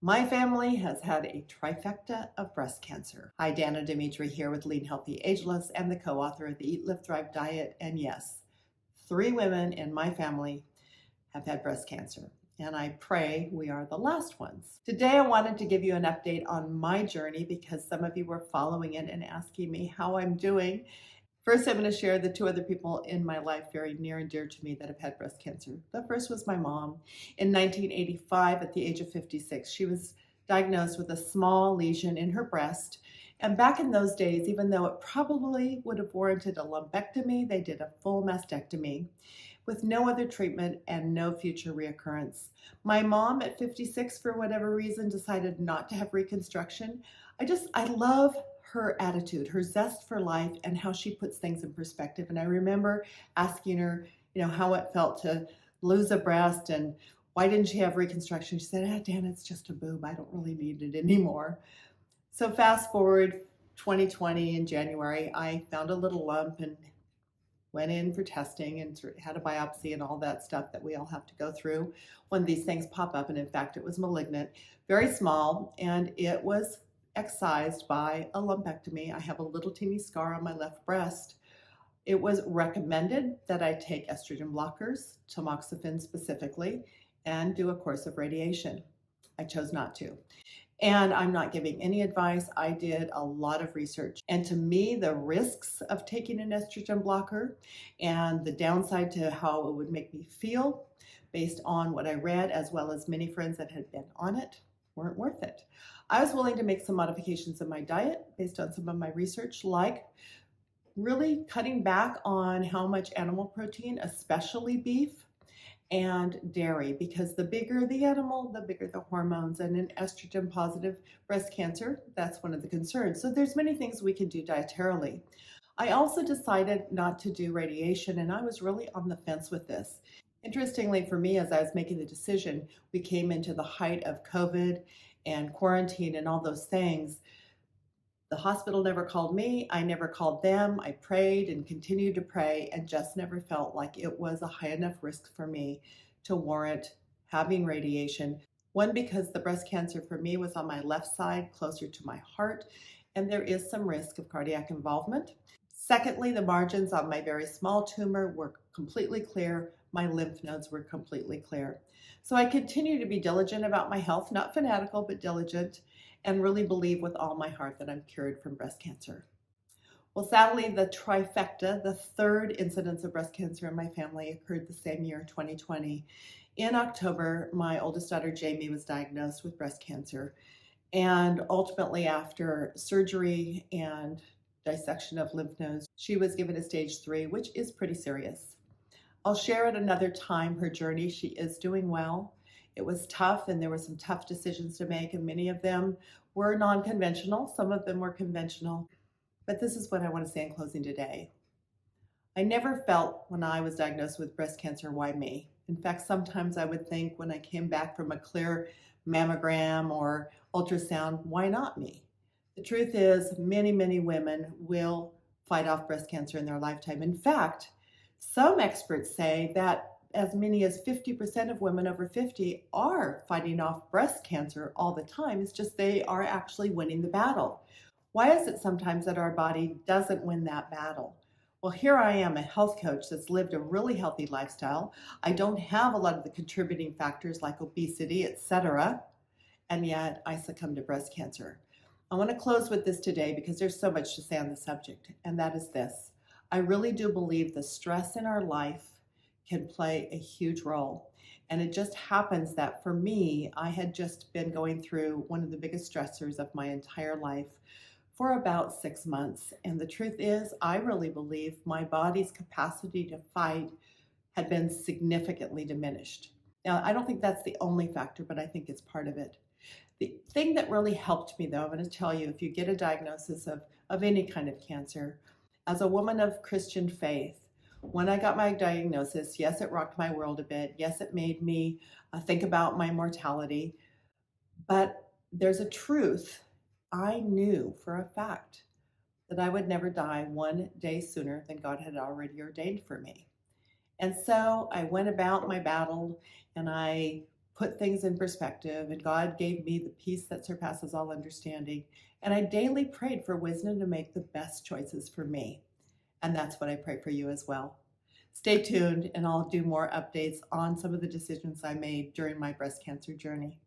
My family has had a trifecta of breast cancer. Hi, Danna Demetre here with Lean Healthy Ageless and the co-author of the Eat, Live, Thrive diet. And yes, 3 women in my family have had breast cancer, and I pray we are the last ones. Today, I wanted to give you an update on my journey because some of you were following it and asking me how I'm doing. First, I'm going to share the 2 other people in my life very near and dear to me that have had breast cancer. The first was my mom. In 1985, at the age of 56, she was diagnosed with a small lesion in her breast. And back in those days, even though it probably would have warranted a lumpectomy, they did a full mastectomy with no other treatment and no future reoccurrence. My mom at 56, for whatever reason, decided not to have reconstruction. I love her attitude, her zest for life, and how she puts things in perspective. And I remember asking her, how it felt to lose a breast and why didn't she have reconstruction? She said, Dan, it's just a boob. I don't really need it anymore. So fast forward 2020 in January, I found a little lump and went in for testing and had a biopsy and all that stuff that we all have to go through when these things pop up. And in fact, it was malignant, very small, and it was excised by a lumpectomy. I have a little teeny scar on my left breast. It was recommended that I take estrogen blockers, tamoxifen specifically, and do a course of radiation. I chose not to. And I'm not giving any advice. I did a lot of research. And to me, the risks of taking an estrogen blocker and the downside to how it would make me feel based on what I read, as well as many friends that had been on it, weren't worth it. I was willing to make some modifications in my diet based on some of my research, like really cutting back on how much animal protein, especially beef, and dairy, because the bigger the animal, the bigger the hormones. And in estrogen positive breast cancer, that's one of the concerns. So there's many things we can do dietarily. I also decided not to do radiation, and I was really on the fence with this. Interestingly for me, as I was making the decision, we came into the height of COVID and quarantine and all those things. The hospital never called me. I never called them. I prayed and continued to pray and just never felt like it was a high enough risk for me to warrant having radiation. One, because the breast cancer for me was on my left side, closer to my heart, and there is some risk of cardiac involvement. Secondly, the margins on my very small tumor were completely clear. My lymph nodes were completely clear. So I continue to be diligent about my health, not fanatical, but diligent, and really believe with all my heart that I'm cured from breast cancer. Well, sadly, the trifecta, the 3rd incidence of breast cancer in my family, occurred the same year, 2020. In October, my oldest daughter, Jamie, was diagnosed with breast cancer. And ultimately, after surgery and dissection of lymph nodes, she was given a stage 3, which is pretty serious. I'll share at another time her journey. She is doing well. It was tough, and there were some tough decisions to make, and many of them were non-conventional. Some of them were conventional. But this is what I want to say in closing today. I never felt when I was diagnosed with breast cancer, why me? In fact, sometimes I would think when I came back from a clear mammogram or ultrasound, why not me? The truth is, many, many women will fight off breast cancer in their lifetime. In fact, some experts say that as many as 50% of women over 50 are fighting off breast cancer all the time. It's just they are actually winning the battle. Why is it sometimes that our body doesn't win that battle? Well, here I am, a health coach that's lived a really healthy lifestyle. I don't have a lot of the contributing factors like obesity, etc., and yet I succumb to breast cancer. I want to close with this today because there's so much to say on the subject, and that is this. I really do believe the stress in our life can play a huge role. And it just happens that for me, I had just been going through one of the biggest stressors of my entire life for about 6 months. And the truth is, I really believe my body's capacity to fight had been significantly diminished. Now, I don't think that's the only factor, but I think it's part of it. The thing that really helped me, though, I'm going to tell you, if you get a diagnosis of any kind of cancer, as a woman of Christian faith, when I got my diagnosis, yes, it rocked my world a bit. Yes, it made me think about my mortality. But there's a truth. I knew for a fact that I would never die one day sooner than God had already ordained for me. And so I went about my battle and I put things in perspective, and God gave me the peace that surpasses all understanding. And I daily prayed for wisdom to make the best choices for me. And that's what I pray for you as well. Stay tuned, and I'll do more updates on some of the decisions I made during my breast cancer journey.